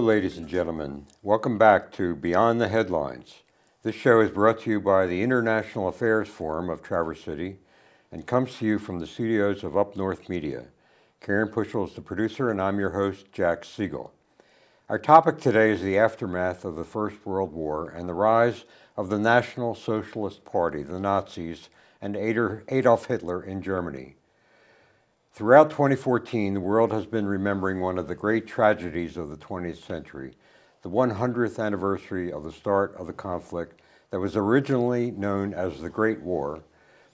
ladies and gentlemen. Welcome back to Beyond the Headlines. This show is brought to you by the International Affairs Forum of Traverse City and comes to you from the studios of Up North Media. Karen Puschel is the producer, and I'm your host, Jack Segal. Our topic today is the aftermath of the First World War and the rise of the National Socialist Party, the Nazis, and Adolf Hitler in Germany. Throughout 2014, the world has been remembering one of the great tragedies of the 20th century, the 100th anniversary of the start of the conflict that was originally known as the Great War,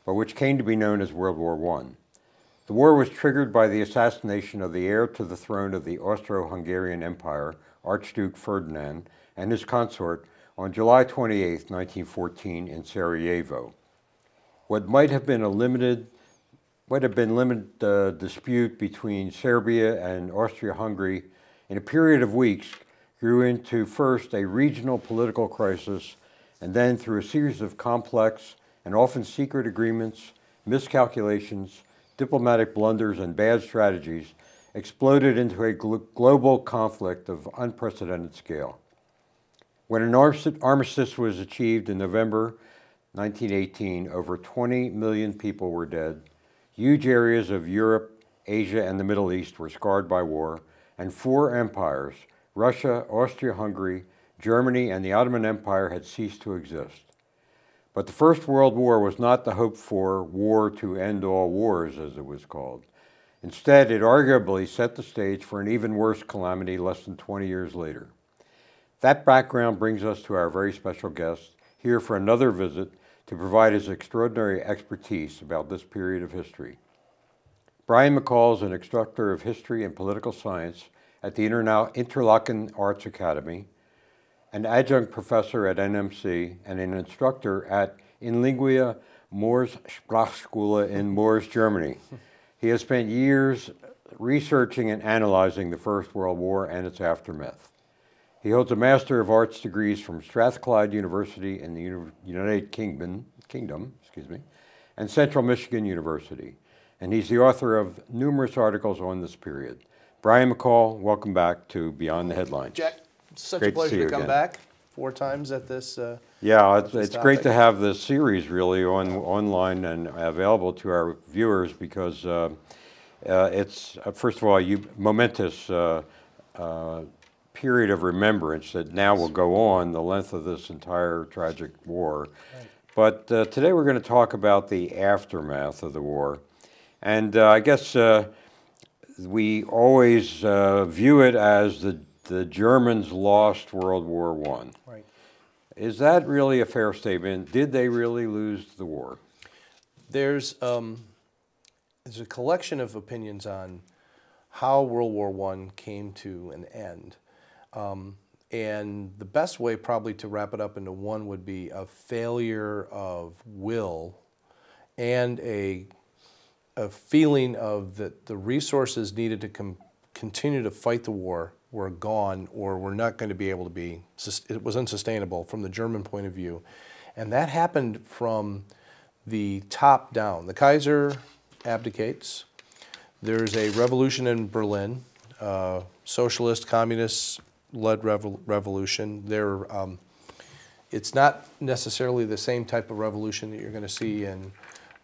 but which came to be known as World War I. The war was triggered by the assassination of the heir to the throne of the Austro-Hungarian Empire, Archduke Ferdinand, and his consort on July 28, 1914, in Sarajevo. What might have been limited dispute between Serbia and Austria-Hungary in a period of weeks grew into first a regional political crisis, and then through a series of complex and often secret agreements, miscalculations, diplomatic blunders, and bad strategies, exploded into a global conflict of unprecedented scale. When an armistice was achieved in November 1918, over 20 million people were dead. Huge areas of Europe, Asia, and the Middle East were scarred by war, and four empires, Russia, Austria-Hungary, Germany, and the Ottoman Empire, had ceased to exist. But the First World War was not the hoped-for war to end all wars, as it was called. Instead, it arguably set the stage for an even worse calamity less than 20 years later. That background brings us to our very special guest, here for another visit to provide his extraordinary expertise about this period of history. Brian McCall is an instructor of history and political science at the Interlochen Arts Academy, an adjunct professor at NMC, and an instructor at In Lingua Moors Sprachschule in Moors, Germany. He has spent years researching and analyzing the First World War and its aftermath. He holds a Master of Arts degrees from Strathclyde University in the United Kingdom, and Central Michigan University. And he's the author of numerous articles on this period. Brian McCall, welcome back to Beyond the Headlines. Jack, such a pleasure to come back 4 times at this. It's great to have this series really online and available to our viewers because it's, first of all, a momentous period of remembrance that now will go on the length of this entire tragic war. Right. But today we're going to talk about the aftermath of the war. And I guess we always view it as the Germans lost World War I. Right. Is that really a fair statement? Did they really lose the war? There's a collection of opinions on how World War I came to an end. And the best way probably to wrap it up into one would be a failure of will and a feeling of that the resources needed to continue to fight the war were gone or were not going to be able to be, it was unsustainable from the German point of view. And that happened from the top down. The Kaiser abdicates. There's a revolution in Berlin, socialist, communist-led revolution. It's not necessarily the same type of revolution that you're going to see in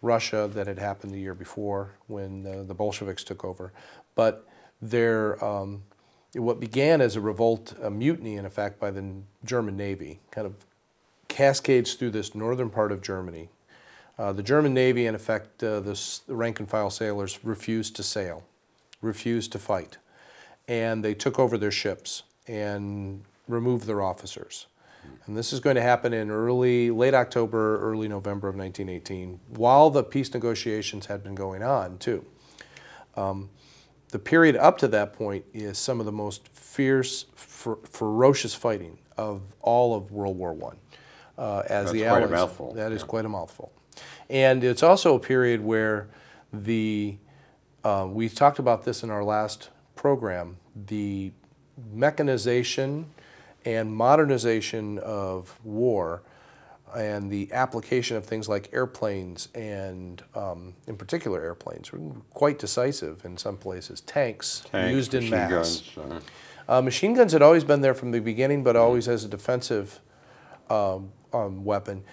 Russia that had happened the year before when the Bolsheviks took over. But what began as a revolt, a mutiny in effect by the German Navy, kind of cascades through this northern part of Germany. The German Navy, in effect, the rank-and-file sailors refused to sail, refused to fight. And they took over their ships and removed their officers. And this is going to happen in late October, early November of 1918, while the peace negotiations had been going on, too. The period up to that point is some of the most fierce, ferocious fighting of all of World War I. That's quite a mouthful. That is quite a mouthful. And it's also a period where we talked about this in our last program, the mechanization and modernization of war and the application of things like airplanes and, in particular, airplanes were quite decisive in some places. Tanks used in mass. Guns, Machine guns had always been there from the beginning, but always as a defensive weapon.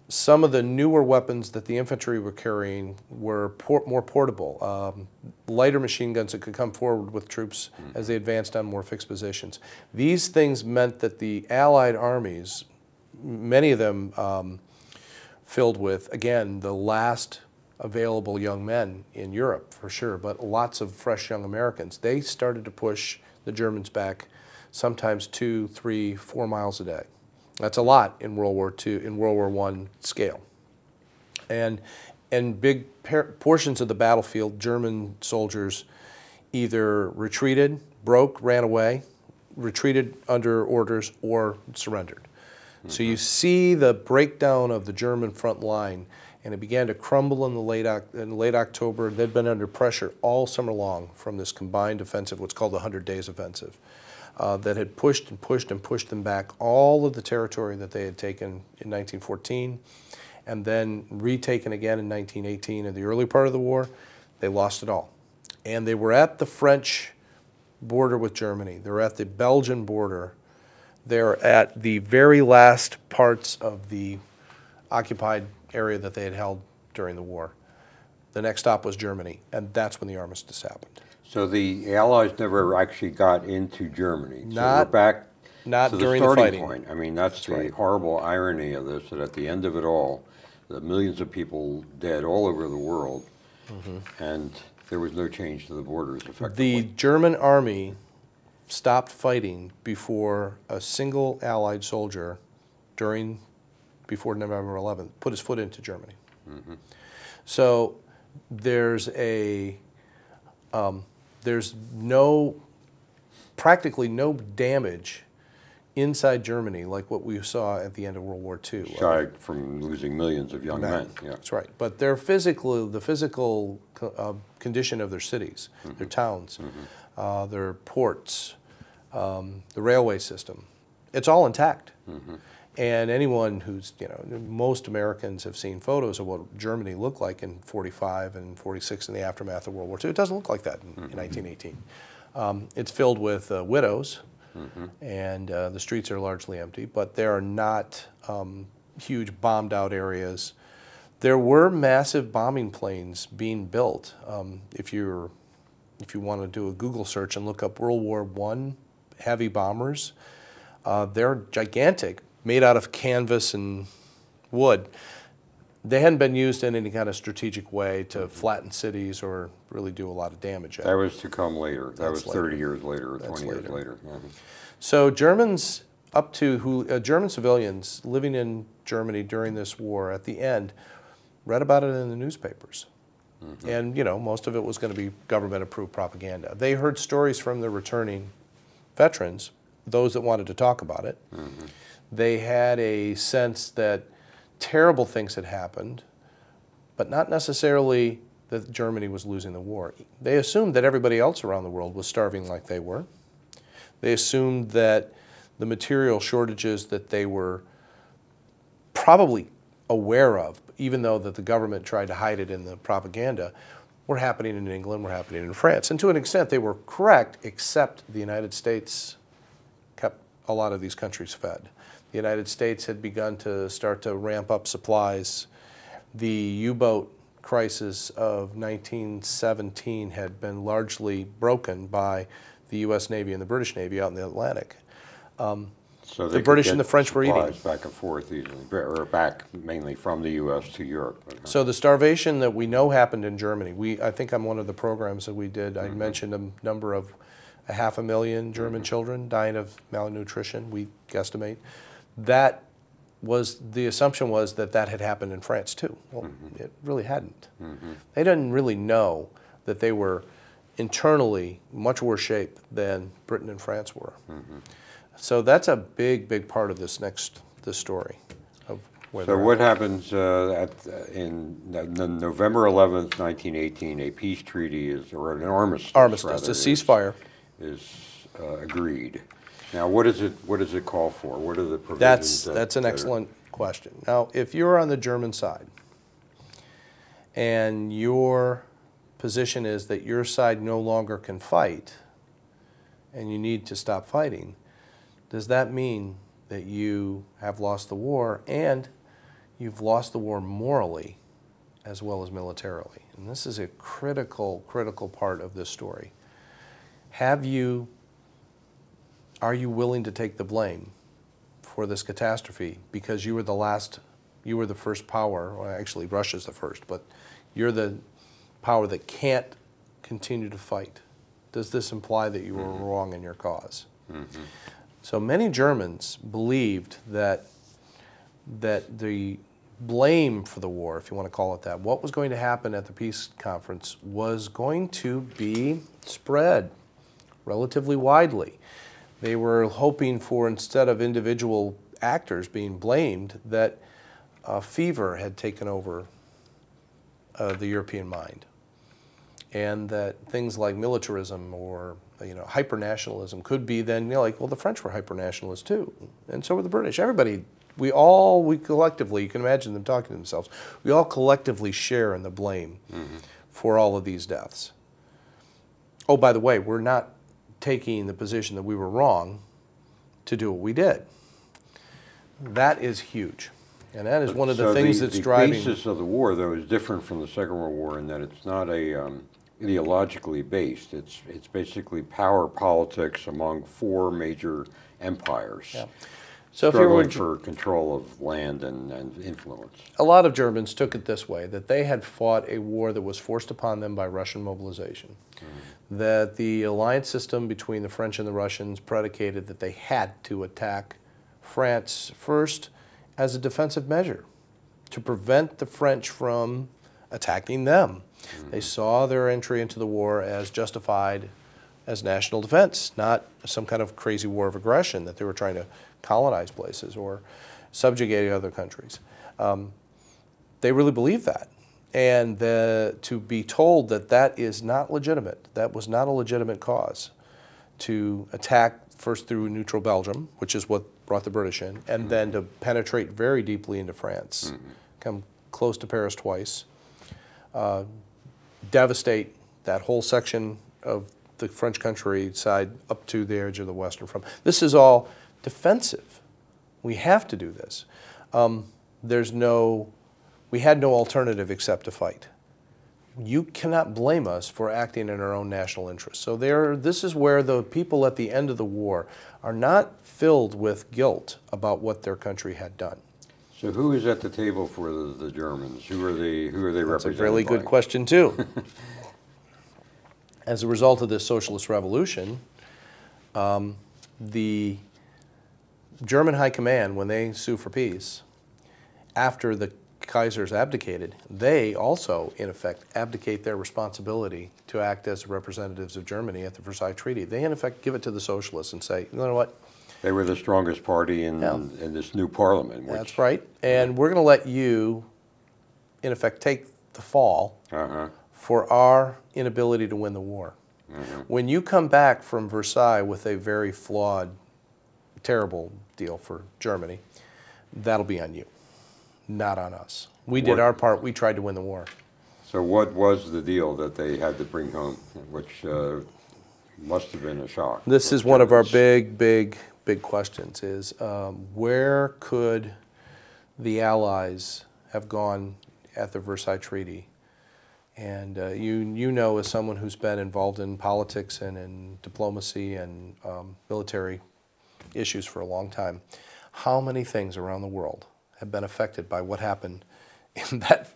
Some of the newer weapons that the infantry were carrying were more portable, lighter machine guns that could come forward with troops as they advanced on more fixed positions. These things meant that the Allied armies, many of them filled with, again, the last available young men in Europe, for sure, but lots of fresh young Americans, they started to push the Germans back sometimes 2, 3, 4 miles a day. That's a lot in World War II, in World War I scale. And big portions of the battlefield, German soldiers either retreated, broke, ran away, retreated under orders, or surrendered. So you see the breakdown of the German front line, and it began to crumble in late October. They'd been under pressure all summer long from this combined offensive, what's called the 100 Days Offensive. That had pushed and pushed and pushed them back all of the territory that they had taken in 1914 and then retaken again in 1918 in the early part of the war. They lost it all. And they were at the French border with Germany. They were at the Belgian border. They're at the very last parts of the occupied area that they had held during the war. The next stop was Germany, and that's when the armistice happened. So the Allies never actually got into Germany. So Not, we're back not to during the the starting fighting. point. I mean, that's the right. horrible irony of this, that at the end of it all, the millions of people dead all over the world, and there was no change to the borders effectively. The German army stopped fighting before a single Allied soldier before November 11th put his foot into Germany. So there's practically no damage inside Germany like what we saw at the end of World War II. Aside from losing millions of young men. Yeah. That's right. But the physical condition of their cities, their towns, their ports, the railway system, it's all intact. And anyone who's, most Americans have seen photos of what Germany looked like in 45 and 46 in the aftermath of World War II. It doesn't look like that in 1918. It's filled with widows, and the streets are largely empty, but there are not huge bombed out areas. There were massive bombing planes being built. If you want to do a Google search and look up World War I heavy bombers, they're gigantic, made out of canvas and wood. They hadn't been used in any kind of strategic way to flatten cities or really do a lot of damage. That was to come later. That was 30 years later or 20 years later. So Germans German civilians living in Germany during this war at the end read about it in the newspapers. And, most of it was going to be government-approved propaganda. They heard stories from the returning veterans, those that wanted to talk about it. They had a sense that terrible things had happened, but not necessarily that Germany was losing the war. They assumed that everybody else around the world was starving like they were. They assumed that the material shortages that they were probably aware of, even though that the government tried to hide it in the propaganda, were happening in England, were happening in France. And to an extent, they were correct, except the United States kept a lot of these countries fed. The United States had begun to start to ramp up supplies. The U-boat crisis of 1917 had been largely broken by the U.S. Navy and the British Navy out in the Atlantic. So the British and the French were eating. Back and forth easily, or back mainly from the U.S. to Europe. So the starvation that we know happened in Germany, I think on one of the programs that we did, I mentioned a number of 500,000 German children dying of malnutrition, we guesstimate. That was, the assumption was that that had happened in France too. Well, it really hadn't. They didn't really know that they were internally much worse shape than Britain and France were. So that's a big, big part of this story. Of where so what happens in November 11th, 1918, a peace treaty or an armistice, a ceasefire, is agreed. Now, what does it call for? What are the provisions? That's an excellent question. Now, if you're on the German side and your position is that your side no longer can fight, and you need to stop fighting, does that mean that you have lost the war and you've lost the war morally as well as militarily? And this is a critical, critical part of this story. Are you willing to take the blame for this catastrophe because you were the first power, well, actually Russia's the first, but you're the power that can't continue to fight? Does this imply that you were wrong in your cause? So many Germans believed that the blame for the war, if you want to call it that, what was going to happen at the peace conference was going to be spread relatively widely. They were hoping for, instead of individual actors being blamed, that a fever had taken over the European mind, and that things like militarism or hyper-nationalism could be then, like, well, the French were hyper-nationalists too, and so were the British. Everybody, we collectively, you can imagine them talking to themselves, we all collectively share in the blame for all of these deaths. Oh, by the way, we're not taking the position that we were wrong to do what we did. That is huge. And that is one of the things that's driving... The basis of the war, though, is different from the Second World War in that it's not ideologically based. It's basically power politics among four major empires. Yeah. So struggling for control of land and influence. A lot of Germans took it this way, that they had fought a war that was forced upon them by Russian mobilization. That the alliance system between the French and the Russians predicated that they had to attack France first as a defensive measure to prevent the French from attacking them. They saw their entry into the war as justified as national defense, not some kind of crazy war of aggression that they were trying to colonize places or subjugate other countries. They really believed that. And to be told that that is not legitimate, that was not a legitimate cause, to attack first through neutral Belgium, which is what brought the British in, and then to penetrate very deeply into France, come close to Paris twice, devastate that whole section of the French countryside up to the edge of the Western Front. This is all defensive. We have to do this. We had no alternative except to fight. You cannot blame us for acting in our own national interest. So this is where the people at the end of the war are not filled with guilt about what their country had done. So who is at the table for the Germans? Who are they represented? That's a really good question too. As a result of this socialist revolution, the German High Command, when they sue for peace, after the Kaisers abdicated, they also, in effect, abdicate their responsibility to act as representatives of Germany at the Versailles Treaty. They, in effect, give it to the socialists and say, you know what? They were the strongest party in this new parliament. That's right. And we're going to let you, in effect, take the fall for our inability to win the war. When you come back from Versailles with a very flawed, terrible deal for Germany, that'll be on you, not on us. We did our part. We tried to win the war. So what was the deal that they had to bring home, which must have been a shock? This is one of our big questions, is where could the Allies have gone at the Versailles Treaty? And you know, as someone who's been involved in politics and in diplomacy and military issues for a long time, how many things around the world have been affected by what happened in that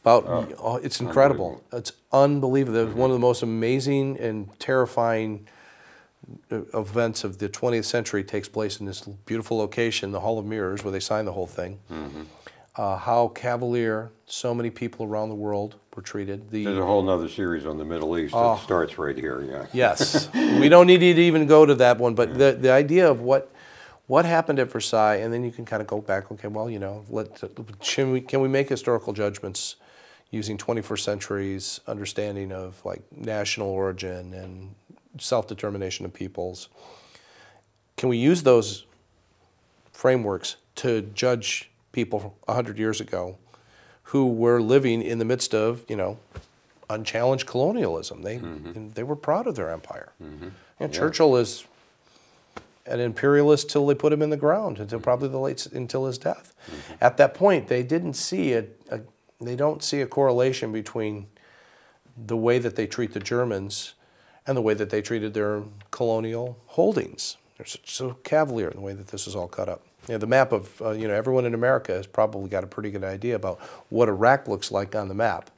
bout? It's incredible. It's unbelievable. It was one of the most amazing and terrifying events of the 20th century. Takes place in this beautiful location, the Hall of Mirrors, where they signed the whole thing. How cavalier so many people around the world were treated. There's a whole other series on the Middle East that starts right here. Yeah. Yes, we don't need to even go to that one, but the idea of what happened at Versailles, and then you can kind of go back. Okay, well, you know, can we make historical judgments using 21st century's understanding of like national origin and self-determination of peoples? Can we use those frameworks to judge people 100 years ago who were living in the midst of, you know, unchallenged colonialism? They were proud of their empire. And Churchill is an imperialist till they put him in the ground, until probably until his death. At that point, they didn't see they don't see a correlation between the way that they treat the Germans and the way that they treated their colonial holdings. They're so cavalier in the way that this is all cut up. The map of, everyone in America has probably got a pretty good idea about what Iraq looks like on the map.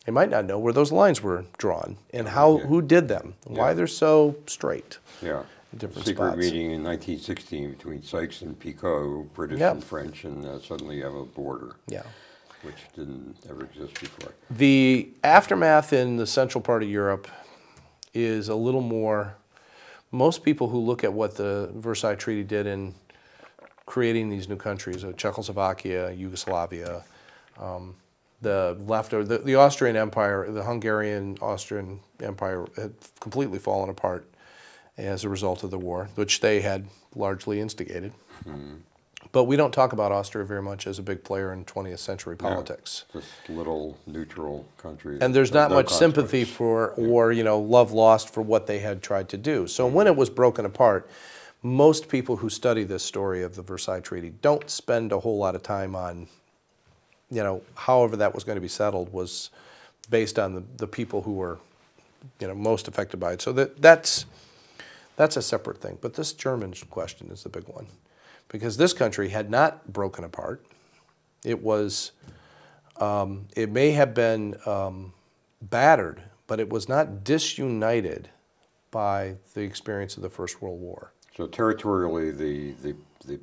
They might not know where those lines were drawn and who did them, and why they're so straight. Yeah. Different Secret spots. meeting in 1916 between Sykes and Picot, British and French, and suddenly you have a border, which didn't ever exist before. The aftermath in the central part of Europe is a little more, most people who look at what the Versailles Treaty did in creating these new countries, Czechoslovakia, Yugoslavia, the left, or the Austrian Empire, the Hungarian-Austrian Empire had completely fallen apart as a result of the war, which they had largely instigated. But we don't talk about Austria very much as a big player in 20th century politics. This little neutral country. And there's not much sympathy for, or love lost for what they had tried to do. So when it was broken apart, most people who study this story of the Versailles Treaty don't spend a whole lot of time on, however that was going to be settled was based on the people who were, most affected by it. So that's a separate thing. But this German question is the big one, because this country had not broken apart. It was, it may have been battered, but it was not disunited by the experience of the First World War. So territorially, the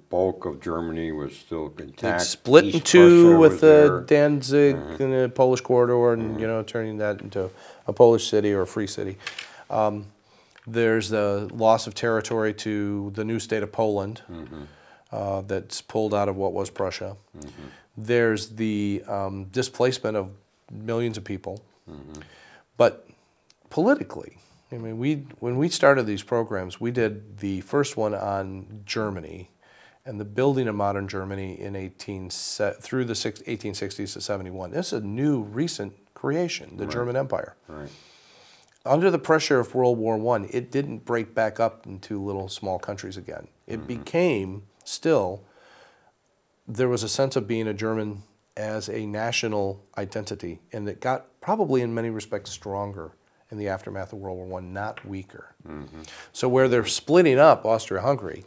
bulk of Germany was still intact. It split in two with the Danzig and the Polish corridor, and turning that into a Polish city or a free city. There's the loss of territory to the new state of Poland that's pulled out of what was Prussia. There's the displacement of millions of people. But politically, I mean, when we started these programs, we did the first one on Germany and the building of modern Germany in through the 1860s to 71. This is a new, recent creation, the German Empire. Under the pressure of World War I, it didn't break back up into little small countries again. It became still, there was a sense of being a German as a national identity, and it got probably in many respects stronger in the aftermath of World War I, not weaker. So where they're splitting up Austria-Hungary,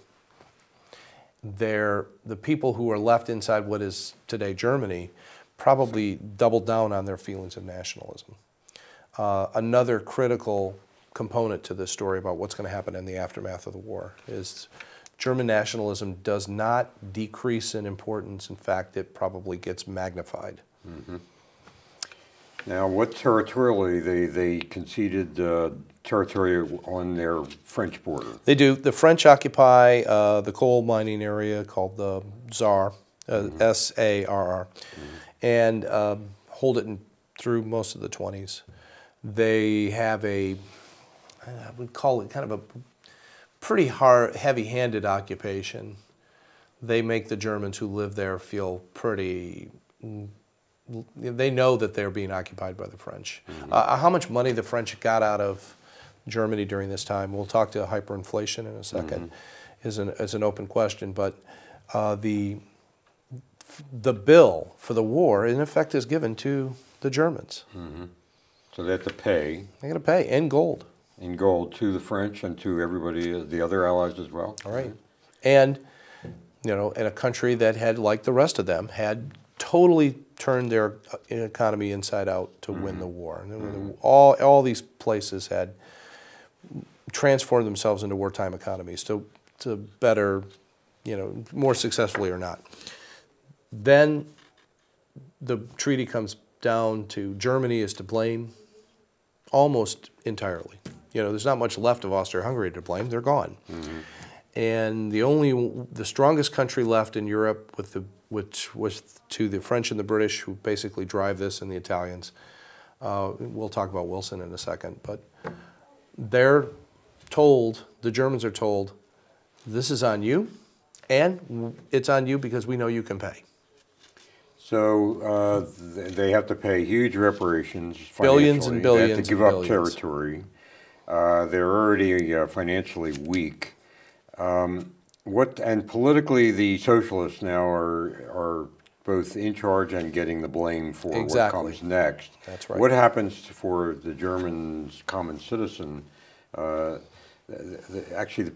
the people who are left inside what is today Germany probably doubled down on their feelings of nationalism. Another critical component to this story about what's going to happen in the aftermath of the war is German nationalism does not decrease in importance. In fact, it probably gets magnified. Now, what territorially, they conceded territory on their French border? They do. The French occupy the coal mining area called the Saar, S-A-R-R, and hold it through most of the 20s. They have I would call it kind of a pretty hard, heavy-handed occupation. They make the Germans who live there feel pretty, they know that they're being occupied by the French. How much money the French got out of Germany during this time, we'll talk to hyperinflation in a second, is an open question. But the bill for the war, in effect, is given to the Germans. So they have to pay. They got to pay in gold. In gold to the French and to everybody, the other allies as well. All right. And, in a country that had, like the rest of them, had totally turned their economy inside out to win the war. And all these places had transformed themselves into wartime economies to better, more successfully or not. Then the treaty comes down to Germany is to blame almost entirely. There's not much left of Austria-Hungary to blame. They're gone. And the strongest country left in Europe, which was to the French and the British, who basically drive this, and the Italians. We'll talk about Wilson in a second, but they're told, the Germans are told, this is on you, and it's on you because we know you can pay. So they have to pay huge reparations, billions and billions. They have to give up territory. They're already financially weak. And politically, the socialists now are both in charge and getting the blame for what comes next. That's right. What happens for the German common citizen? Actually,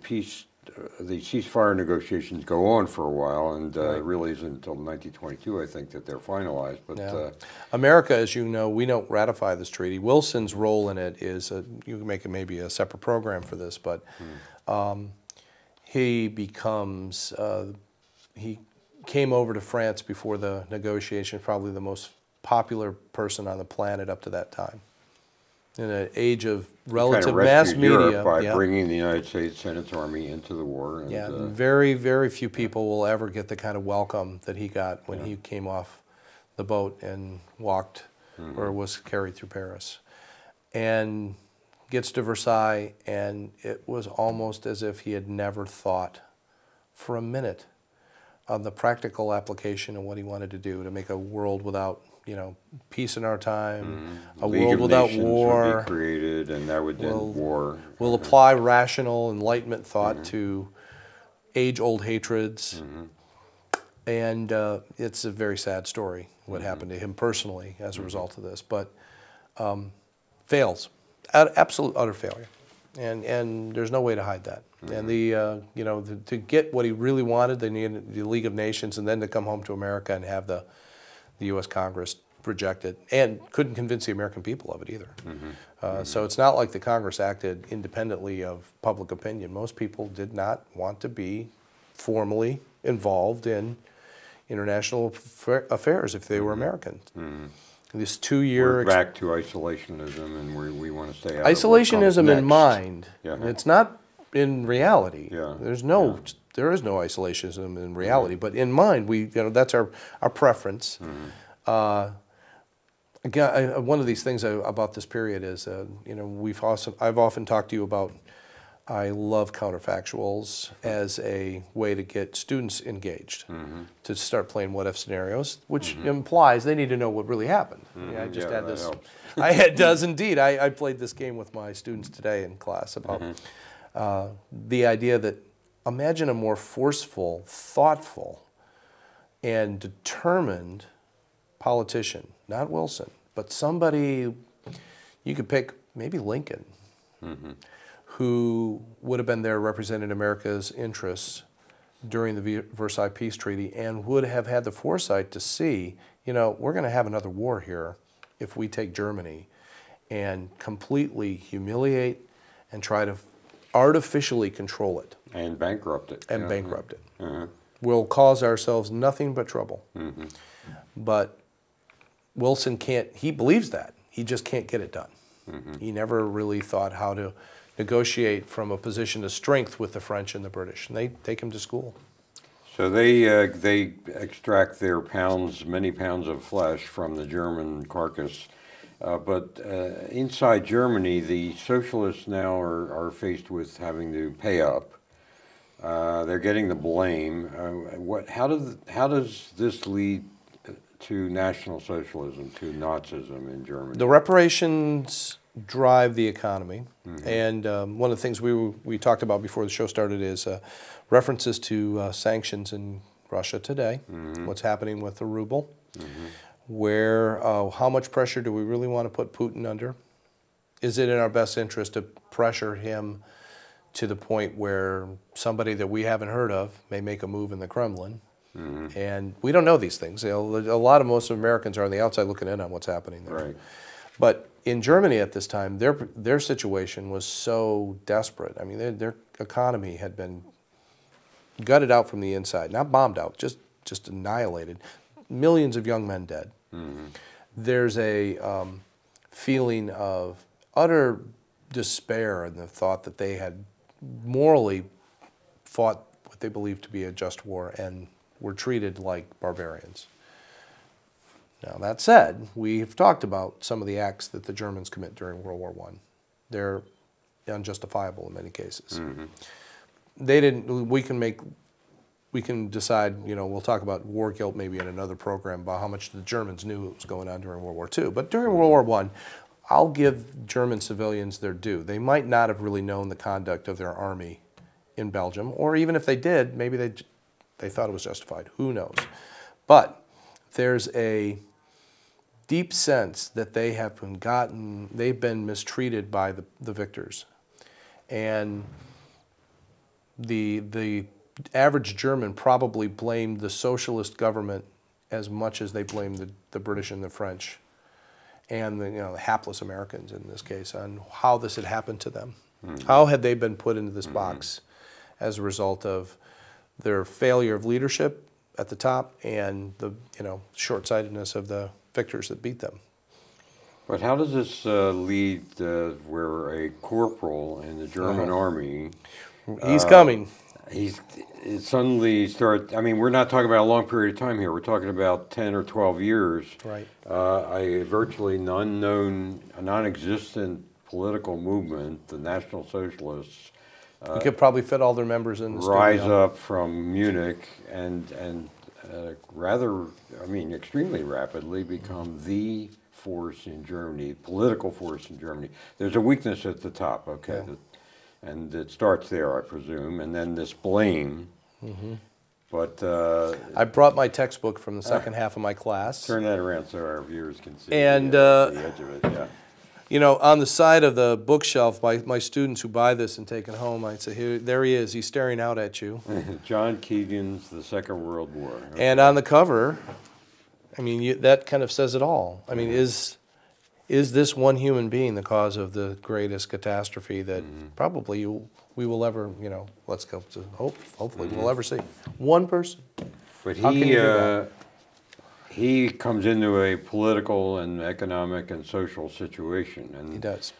the ceasefire negotiations go on for a while, and it really isn't until 1922, I think, that they're finalized. But America, as you know, we don't ratify this treaty. Wilson's role in it is, you can make it maybe a separate program for this, but he becomes, he came over to France before the negotiation, probably the most popular person on the planet up to that time. In an age of relative mass media, Europe by bringing the United States Senate's Army into the war. And, very, very few people will ever get the kind of welcome that he got when he came off the boat and walked or was carried through Paris. And gets to Versailles, and it was almost as if he had never thought for a minute of the practical application of what he wanted to do to make a world without, you know, peace in our time, a world without war. Would be created, and that would end war. We'll apply rational Enlightenment thought to age-old hatreds, and it's a very sad story what happened to him personally as a result of this. But fails, absolute utter failure, and there's no way to hide that. And the you know, to get what he really wanted, they needed the League of Nations, and then to come home to America and have the U.S. Congress reject it, and couldn't convince the American people of it either. So it's not like the Congress acted independently of public opinion. Most people did not want to be formally involved in international affairs if they were Americans. This 2-year... We're back to isolationism, and we want to stay out isolationism of in mind. Yeah. It's not in reality. Yeah. There is no isolationism in reality, but in mind, that's our preference. Again, one of these things about this period is, you know, I've often talked to you about, I love counterfactuals as a way to get students engaged, to start playing what-if scenarios, which implies they need to know what really happened. I just had this. It does indeed. I played this game with my students today in class about the idea that imagine a more forceful, thoughtful, and determined politician, not Wilson, but somebody, you could pick maybe Lincoln, who would have been there representing America's interests during the Versailles Peace Treaty and would have had the foresight to see, you know, we're going to have another war here if we take Germany and completely humiliate and try to artificially control it. And bankrupt it. And bankrupt it. We'll cause ourselves nothing but trouble. But Wilson can't, he believes that. He just can't get it done. He never really thought how to negotiate from a position of strength with the French and the British. And they take him to school. So they extract their many pounds of flesh from the German carcass. But inside Germany, the socialists now are faced with having to pay up. They're getting the blame. How does this lead to National Socialism, to Nazism in Germany? The reparations drive the economy, and one of the things we talked about before the show started is references to sanctions in Russia today, what's happening with the ruble, where how much pressure do we really want to put Putin under? Is it in our best interest to pressure him to the point where somebody that we haven't heard of may make a move in the Kremlin? And we don't know these things. You know, a lot of most Americans are on the outside looking in on what's happening there. Right. But in Germany at this time, their situation was so desperate. I mean, their economy had been gutted out from the inside, not bombed out, just annihilated. Millions of young men dead. There's a feeling of utter despair in the thought that they had morally fought what they believed to be a just war and were treated like barbarians. Now, that said, we've talked about some of the acts that the Germans commit during World War I. They're unjustifiable in many cases. They didn't. We can decide. You know, we'll talk about war guilt maybe in another program about how much the Germans knew what was going on during World War II. But during World War I, I'll give German civilians their due. They might not have really known the conduct of their army in Belgium, or even if they did, maybe they thought it was justified. Who knows? But there's a deep sense that they've been mistreated by the victors. And the average German probably blamed the socialist government as much as they blamed the British and the French and the hapless Americans in this case on how this had happened to them. Mm-hmm. How had they been put into this box as a result of their failure of leadership at the top and the short-sightedness of the victors that beat them. But how does this lead where a corporal in the German army... He's coming. It suddenly starts... I mean, we're not talking about a long period of time here. We're talking about 10 or 12 years. Right. A virtually unknown, non-existent political movement, the National Socialists... you could probably fit all their members in the rise up from Munich and rather, I mean, extremely rapidly become the force in Germany, political force in Germany. There's a weakness at the top, okay, and it starts there, I presume, and then this blame. Mm-hmm. But I brought my textbook from the second half of my class. Turn that around so our viewers can see and, the edge of it. Yeah. On the side of the bookshelf, my students who buy this and take it home, I say, there he is, he's staring out at you. John Keegan's The Second World War. Okay. And on the cover, I mean, that kind of says it all. I mean, is this one human being the cause of the greatest catastrophe that probably we will ever, let's go to hopefully we'll ever see? One person. But he comes into a political and economic and social situation. And he does.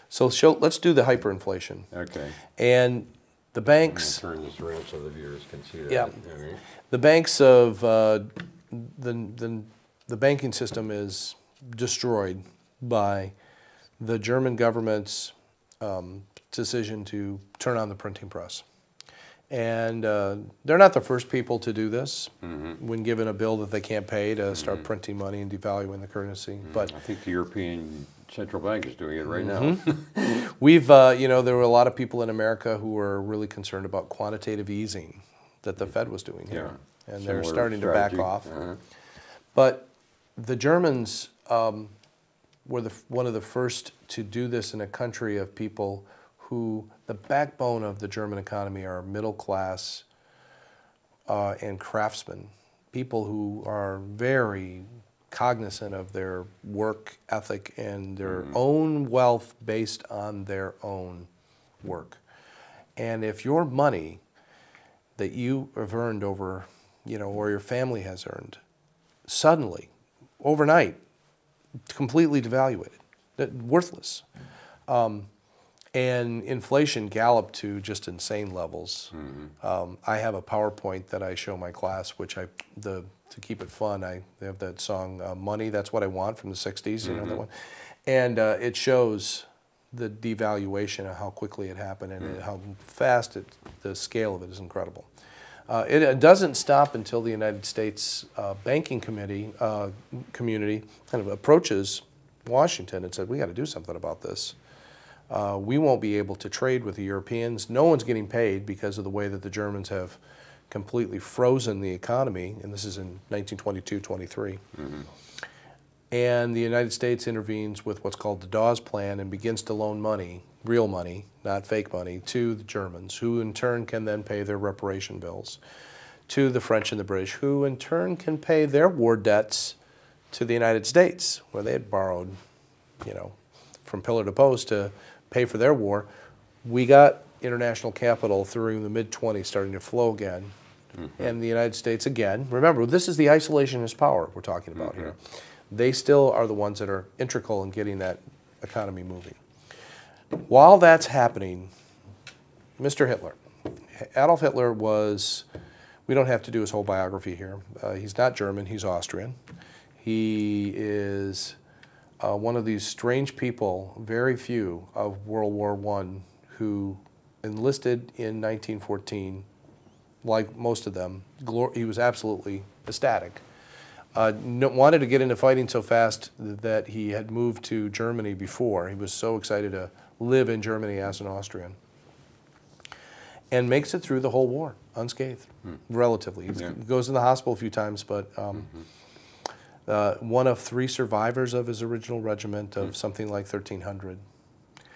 So let's do the hyperinflation. Okay. And the banks... I'm going to turn this around so the viewers can see that. Yeah. Right. The banks of... the banking system is destroyed by the German government's decision to turn on the printing press. And they're not the first people to do this when given a bill that they can't pay to start printing money and devaluing the currency. But I think the European Central Bank is doing it right now. We've, there were a lot of people in America who were really concerned about quantitative easing that the Fed was doing here. Yeah. And they're starting to back off. But the Germans were one of the first to do this in a country of people who the backbone of the German economy are middle class and craftsmen, people who are very cognizant of their work ethic and their own wealth based on their own work. And if your money that you have earned over, or your family has earned, suddenly, overnight, completely devaluated, worthless. And inflation galloped to just insane levels. I have a PowerPoint that I show my class, which to keep it fun, I have that song "Money, That's What I Want" from the '60s. You know that one, and it shows the devaluation of how quickly it happened and how fast the scale of it is incredible. It doesn't stop until the United States banking community kind of approaches Washington and said, "We got to do something about this. We won't be able to trade with the Europeans. No one's getting paid because of the way that the Germans have completely frozen the economy," and this is in 1922-23. And the United States intervenes with what's called the Dawes Plan and begins to loan money, real money, not fake money, to the Germans, who in turn can then pay their reparation bills, to the French and the British, who in turn can pay their war debts to the United States, where they had borrowed, from pillar to post to pay for their war. We got international capital through the mid-20s starting to flow again. And the United States, again, remember, this is the isolationist power we're talking about here. They still are the ones that are integral in getting that economy moving. While that's happening, Mr. Hitler, Adolf Hitler was, we don't have to do his whole biography here. He's not German, he's Austrian. He is one of these strange people, very few, of World War I who enlisted in 1914, like most of them. He was absolutely ecstatic. wanted to get into fighting so fast that he had moved to Germany before. He was so excited to live in Germany as an Austrian. And makes it through the whole war unscathed, relatively. He goes in the hospital a few times, but one of 3 survivors of his original regiment of something like 1,300.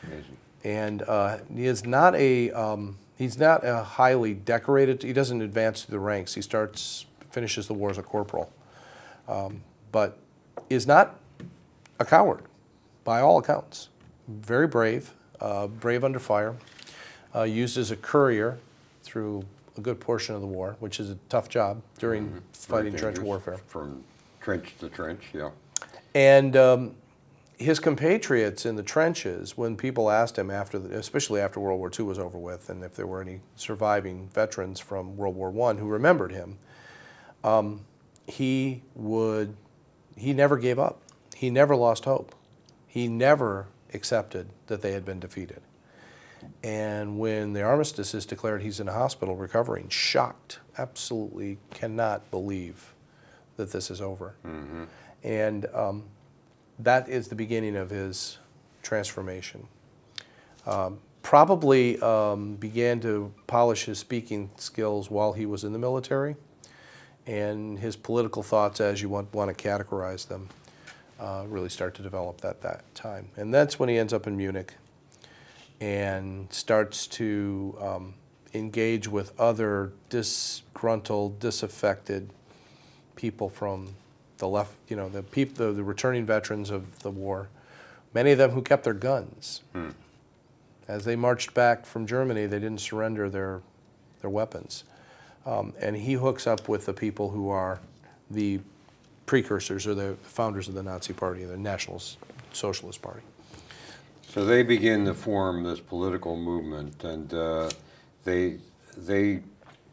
Amazing. And he's not a highly decorated. He doesn't advance through the ranks. He finishes the war as a corporal, but is not a coward, by all accounts. Very brave, brave under fire. Used as a courier through a good portion of the war, which is a tough job during fighting trench warfare. From trench to trench, yeah. And his compatriots in the trenches, when people asked him, especially after World War II was over with, and if there were any surviving veterans from World War I who remembered him, he never gave up. He never lost hope. He never accepted that they had been defeated. And when the armistice is declared, he's in a hospital recovering, shocked, absolutely cannot believe that this is over. And that is the beginning of his transformation. Probably began to polish his speaking skills while he was in the military, and his political thoughts, as you want to categorize them, really start to develop at that time. And that's when he ends up in Munich and starts to engage with other disgruntled, disaffected people from the left, the returning veterans of the war, many of them who kept their guns. As they marched back from Germany, they didn't surrender their weapons. And he hooks up with the people who are the precursors or the founders of the Nazi Party, the National Socialist Party. So they begin to form this political movement, and they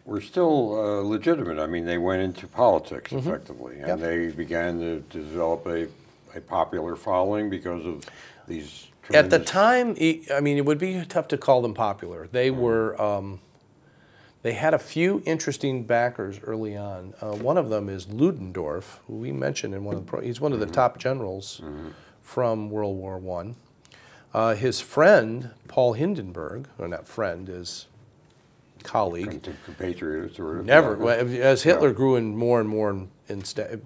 were still legitimate. I mean, they went into politics effectively, and they began to develop a popular following because of these tremendous... At the time, I mean, it would be tough to call them popular. They were, they had a few interesting backers early on. One of them is Ludendorff, who we mentioned in one of the he's one of the top generals from World War I. His friend, Paul Hindenburg, or not friend, his colleague. Compatriot, sort of. Never. As Hitler grew in more and more in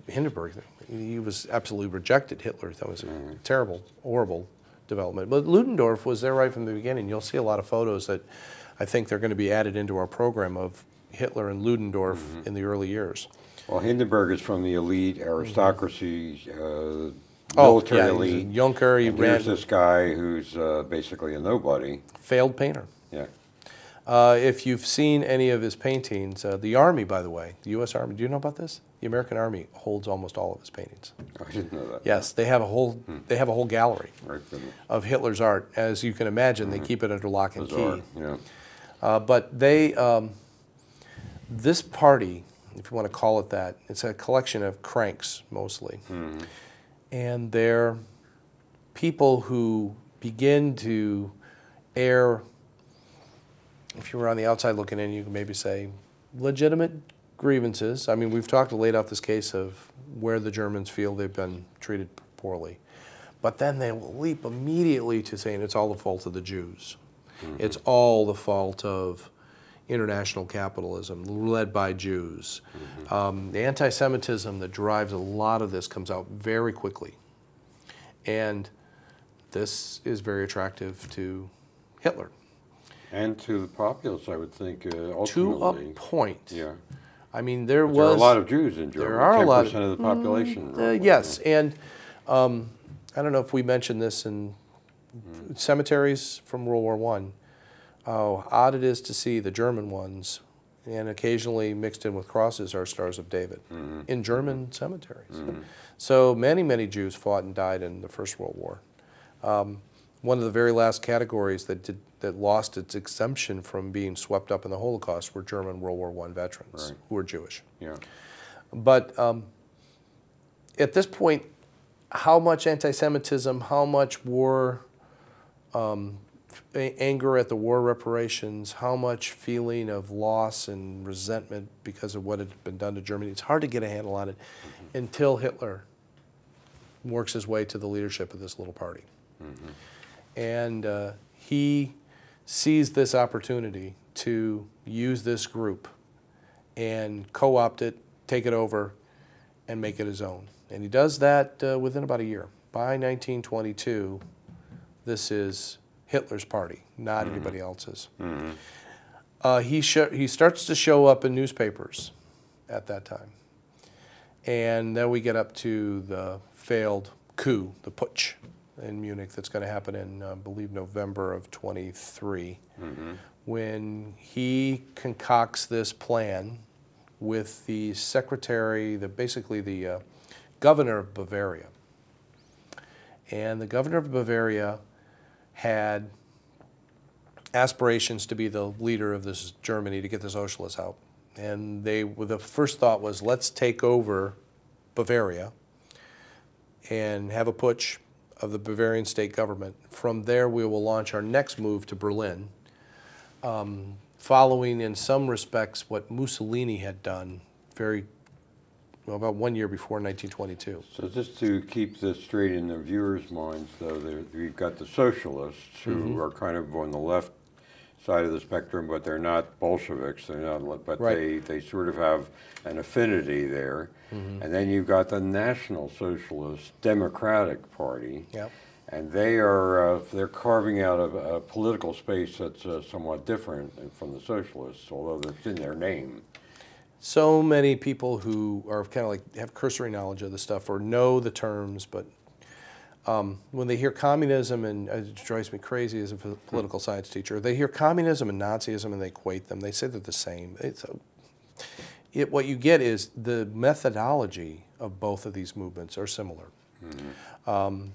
Hindenburg, he was absolutely rejected Hitler. That was a terrible, horrible development. But Ludendorff was there right from the beginning. You'll see a lot of photos that I think they're going to be added into our program of Hitler and Ludendorff in the early years. Well, Hindenburg is from the elite aristocracy, military elite. He's a Junker. He ran. Here's this guy who's basically a nobody. Failed painter. Yeah. If you've seen any of his paintings, the Army, by the way, the U.S. Army, do you know about this? The American Army holds almost all of his paintings. Oh, I didn't know that. Yes, they have a whole gallery of Hitler's art. As you can imagine, they keep it under lock and key. Yeah. But this party, if you want to call it that, it's a collection of cranks mostly. And they're people who begin to air, if you were on the outside looking in, you could maybe say legitimate grievances. I mean, we've laid out this case of where the Germans feel they've been treated poorly. But then they will leap immediately to saying it's all the fault of the Jews. It's all the fault of international capitalism led by Jews. The anti-Semitism that drives a lot of this comes out very quickly. And this is very attractive to Hitler. And to the populace, I would think, ultimately. To a point. Yeah. I mean, there are a lot of Jews in Germany. There are a lot 10% of the population. Yes, and I don't know if we mentioned this in cemeteries from World War I. How odd it is to see the German ones, and occasionally mixed in with crosses are Stars of David in German cemeteries. So many Jews fought and died in the First World War. One of the very last categories that lost its exemption from being swept up in the Holocaust were German World War I veterans who were Jewish. Yeah. But at this point, how much anti-Semitism, how much war anger at the war reparations, how much feeling of loss and resentment because of what had been done to Germany. It's hard to get a handle on it until Hitler works his way to the leadership of this little party. And he sees this opportunity to use this group and co-opt it, take it over, and make it his own. And he does that within about a year. By 1922, this is Hitler's party, not anybody else's. He starts to show up in newspapers at that time. And then we get up to the failed coup, the putsch in Munich that's going to happen in, I believe, November of 23, when he concocts this plan with the secretary, basically the governor of Bavaria. And the governor of Bavaria had aspirations to be the leader of this Germany, to get the socialists out. And the first thought was, let's take over Bavaria and have a putsch of the Bavarian state government. From there, we will launch our next move to Berlin, following in some respects what Mussolini had done about 1 year before 1922. So just to keep this straight in the viewers' minds, though, we've got the socialists who are kind of on the left side of the spectrum, but they're not Bolsheviks. They're not, but they sort of have an affinity there. And then you've got the National Socialist Democratic Party, and they're carving out a political space that's somewhat different from the socialists, although it's in their name. So many people who are kind of like have cursory knowledge of the stuff or know the terms, but when they hear communism, and it drives me crazy as a political science teacher, they hear communism and Nazism and they equate them. They say they're the same. What you get is the methodology of both of these movements are similar. When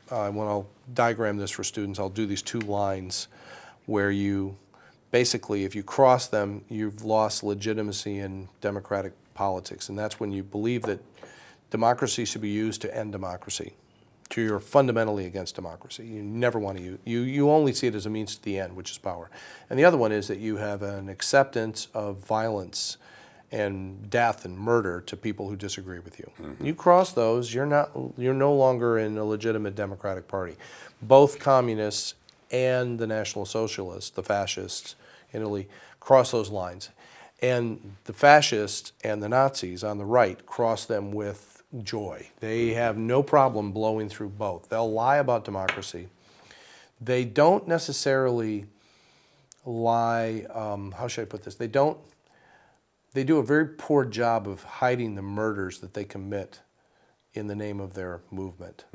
I'll diagram this for students, I'll do these two lines where you basically, if you cross them, you've lost legitimacy in democratic politics, and that's when you believe that democracy should be used to end democracy. So you're fundamentally against democracy. You never want to use you only see it as a means to the end, which is power. And the other one is that you have an acceptance of violence and death and murder to people who disagree with you. You cross those, you're no longer in a legitimate democratic party. Both communists and the National Socialists, the fascists in Italy, cross those lines. And the fascists and the Nazis on the right cross them with joy. They have no problem blowing through both. They'll lie about democracy. They don't necessarily lie, how should I put this? They do a very poor job of hiding the murders that they commit in the name of their movement.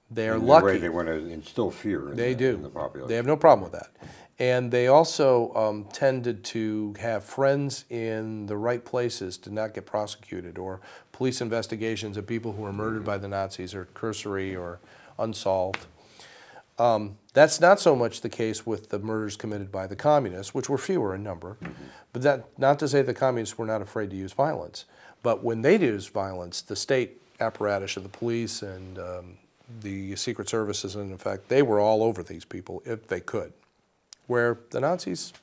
They're lucky. The way they want to instill fear in the population. They have no problem with that. And they also tended to have friends in the right places to not get prosecuted, or police investigations of people who were murdered by the Nazis are cursory or unsolved. That's not so much the case with the murders committed by the communists, which were fewer in number. But that not to say the communists were not afraid to use violence. But when they used violence, the state apparatus of the police and the secret services, and in fact, they were all over these people if they could. Where the Nazis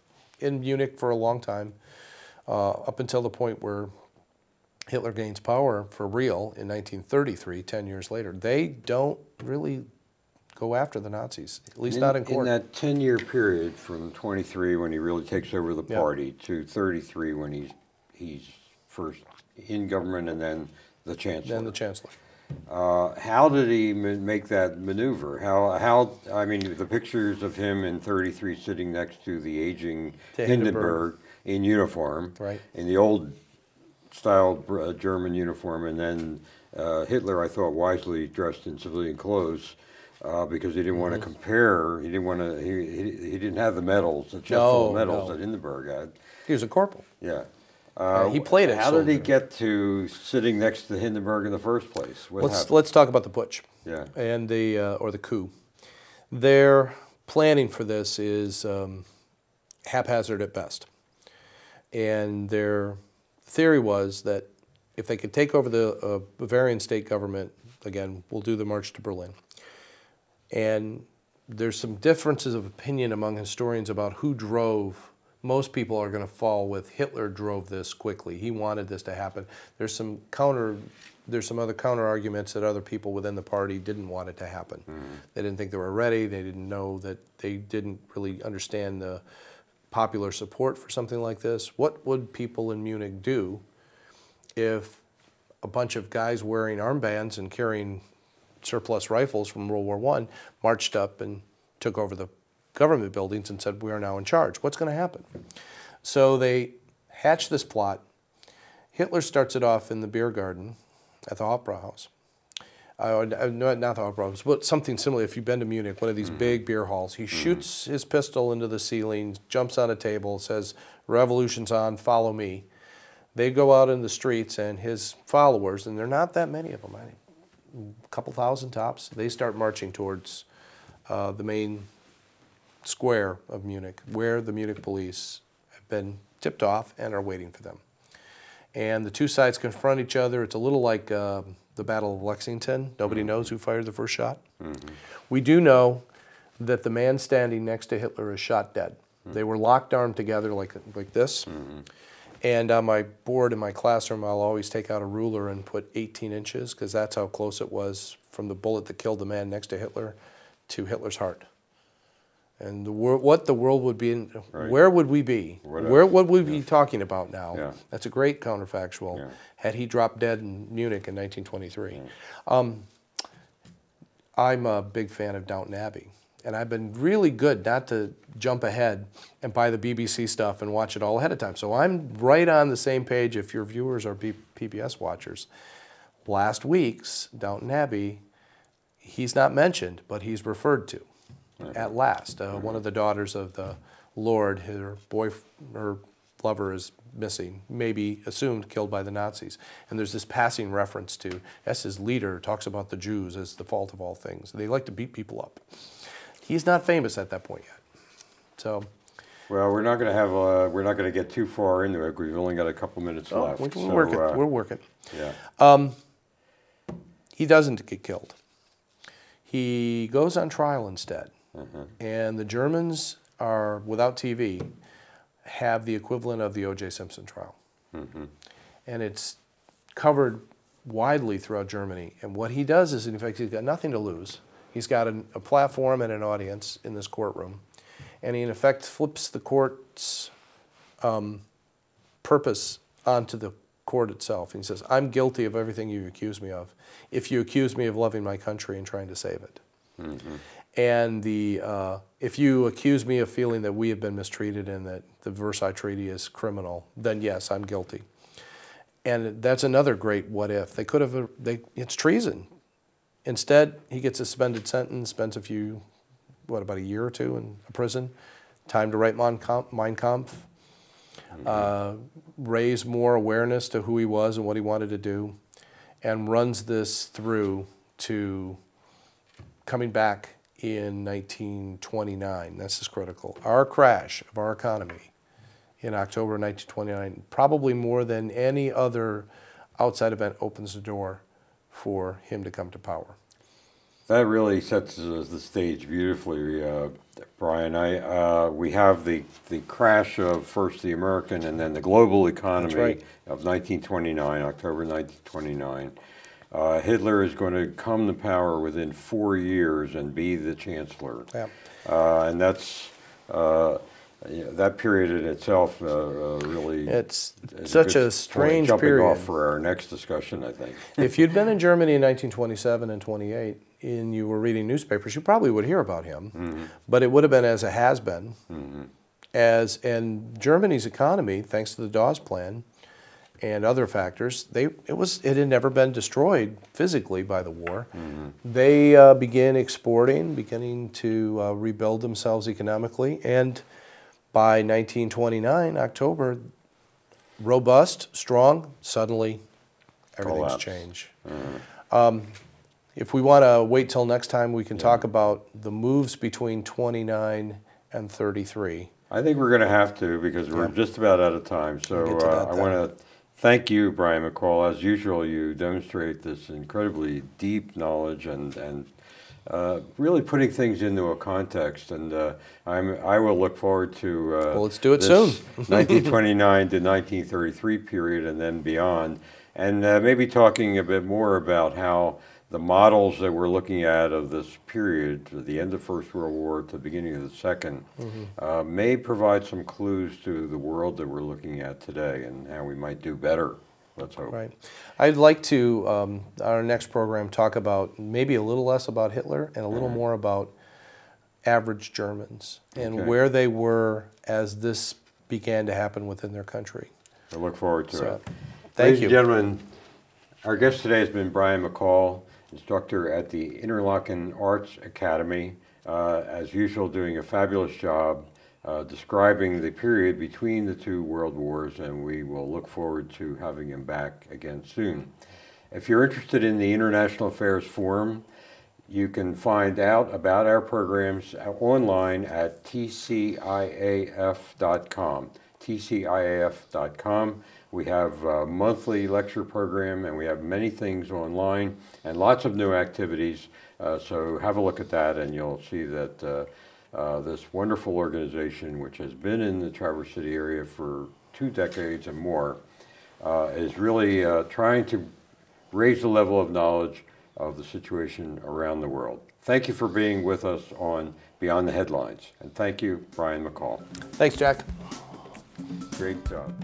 in Munich for a long time, up until the point where Hitler gains power for real in 1933, 10 years later, they don't really go after the Nazis, at least not in court. In that 10-year period from 23 when he really takes over the party to 33 when he's first in government and then the chancellor. Then the chancellor. How did he make that maneuver? I mean, the pictures of him in 33 sitting next to the aging Hindenburg in uniform, in the old style German uniform, and then Hitler, I thought, wisely dressed in civilian clothes because he didn't want to compare. He didn't want to. He didn't have the medals, the chest full of medals that Hindenburg had. He was a corporal. Yeah. He played it. How did he get to sitting next to Hindenburg in the first place? Let's talk about the putsch. And or the coup. Their planning for this is haphazard at best, and their theory was that if they could take over the Bavarian state government, again, we'll do the march to Berlin, and there's some differences of opinion among historians about who drove. Most people are going to fall with Hitler drove this quickly. He wanted this to happen. There's some other counter arguments that other people within the party didn't want it to happen. They didn't think they were ready. They didn't know that they didn't really understand the popular support for something like this. What would people in Munich do if a bunch of guys wearing armbands and carrying surplus rifles from World War I marched up and took over the government buildings and said, we are now in charge? What's going to happen? So they hatch this plot. Hitler starts it off in the beer garden at the Opera House. Not the Opera House, but something similar. If you've been to Munich, one of these big beer halls, he shoots his pistol into the ceiling, jumps on a table, says, revolution's on, follow me. They go out in the streets, and his followers, and there are not that many of them, a couple thousand tops, they start marching towards the main square of Munich, where the Munich police have been tipped off and are waiting for them. And the two sides confront each other. It's a little like the Battle of Lexington. Nobody knows who fired the first shot. We do know that the man standing next to Hitler is shot dead. They were locked armed together like this. And on my board in my classroom, I'll always take out a ruler and put 18 inches, because that's how close it was from the bullet that killed the man next to Hitler's heart. And what the world would be in, where would we be? Where would we be talking about now? Yeah. That's a great counterfactual. Had he dropped dead in Munich in 1923. I'm a big fan of Downton Abbey. And I've been really good not to jump ahead and buy the BBC stuff and watch it all ahead of time. So I'm right on the same page if your viewers are PBS watchers. Last week's Downton Abbey, he's not mentioned, but he's referred to at last. One of the daughters of the Lord, her lover is missing, maybe assumed killed by the Nazis. And there's this passing reference to, his leader talks about the Jews as the fault of all things. They like to beat people up. He's not famous at that point yet. So, well, we're not going to have we're not going to get too far into it. We've only got a couple minutes left. We're working. We're working. Yeah. He doesn't get killed. He goes on trial instead, and the Germans are, without TV, have the equivalent of the O.J. Simpson trial, and it's covered widely throughout Germany. And what he does is, in fact, he's got nothing to lose. He's got a platform and an audience in this courtroom, and he in effect flips the court's purpose onto the court itself. And he says, I'm guilty of everything you accuse me of, if you accuse me of loving my country and trying to save it. And if you accuse me of feeling that we have been mistreated and that the Versailles Treaty is criminal, then yes, I'm guilty. And that's another great what if. They could have, it's treason. Instead, he gets a suspended sentence, spends about a year or two in a prison, time to write Mein Kampf, raise more awareness to who he was and what he wanted to do, and runs this through to coming back in 1929. This is critical. Our crash of our economy in October 1929, probably more than any other outside event, opens the door for him to come to power. That really sets the stage beautifully, Brian. We have the crash of first the American and then the global economy of 1929, October 1929. Hitler is going to come to power within 4 years and be the chancellor. And that's that period in itself really... It's such a strange jumping period. Off for our next discussion, I think. If you'd been in Germany in 1927 and 28 and you were reading newspapers, you probably would hear about him, but it would have been as a has-been. And Germany's economy, thanks to the Dawes Plan and other factors, it had never been destroyed physically by the war. They began exporting, beginning to rebuild themselves economically, and by 1929, October, robust, strong, suddenly everything's changed. If we want to wait till next time, we can talk about the moves between 29 and 33. I think we're going to have to, because we're just about out of time. So I want to thank you, Brian McCall. As usual, you demonstrate this incredibly deep knowledge and really putting things into a context, and I will look forward to well, let's do it this soon. 1929 to 1933 period and then beyond, and maybe talking a bit more about how the models that we're looking at of this period, to the end of First World War to the beginning of the Second, may provide some clues to the world that we're looking at today and how we might do better. Let's hope. Right. I'd like to, on our next program, talk about maybe a little less about Hitler and a little more about average Germans and where they were as this began to happen within their country. I look forward to it. Thank Ladies you. and gentlemen, our guest today has been Brian McCall, instructor at the Interlochen Arts Academy, as usual doing a fabulous job describing the period between the two world wars, and we will look forward to having him back again soon. If you're interested in the International Affairs Forum, you can find out about our programs online at tciaf.com. tciaf.com. We have a monthly lecture program, and we have many things online and lots of new activities. So have a look at that, and you'll see that this wonderful organization, which has been in the Traverse City area for 2 decades and more, is really trying to raise the level of knowledge of the situation around the world. Thank you for being with us on Beyond the Headlines. And thank you, Brian McCall. Thanks, Jack. Great job.